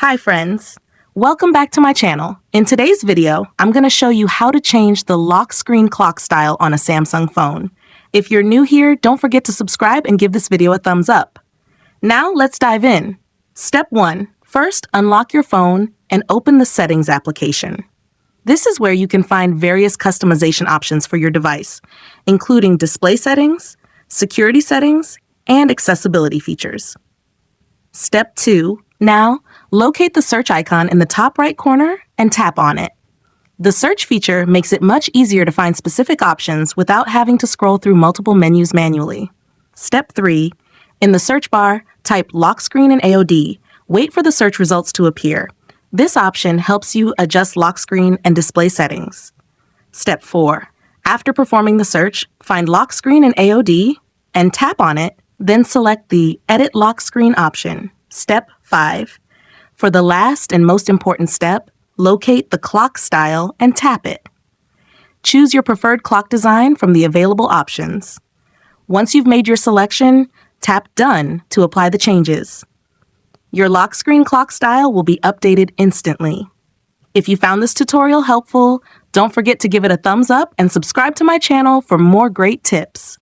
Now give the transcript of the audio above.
Hi friends, welcome back to my channel. In today's video, I'm going to show you how to change the lock screen clock style on a Samsung phone. If you're new here, don't forget to subscribe and give this video a thumbs up. Now let's dive in. Step 1. First, unlock your phone and open the Settings application. This is where you can find various customization options for your device, including display settings, security settings, and accessibility features. Step 2. Now, locate the search icon in the top right corner and tap on it. The search feature makes it much easier to find specific options without having to scroll through multiple menus manually. Step 3. In the search bar, type lock screen and AOD. Wait for the search results to appear. This option helps you adjust lock screen and display settings. Step 4. After performing the search, find lock screen and AOD and tap on it, then select the Edit Lock Screen option. Step 5. For the last and most important step, locate the clock style and tap it. Choose your preferred clock design from the available options. Once you've made your selection, tap Done to apply the changes. Your lock screen clock style will be updated instantly. If you found this tutorial helpful, don't forget to give it a thumbs up and subscribe to my channel for more great tips.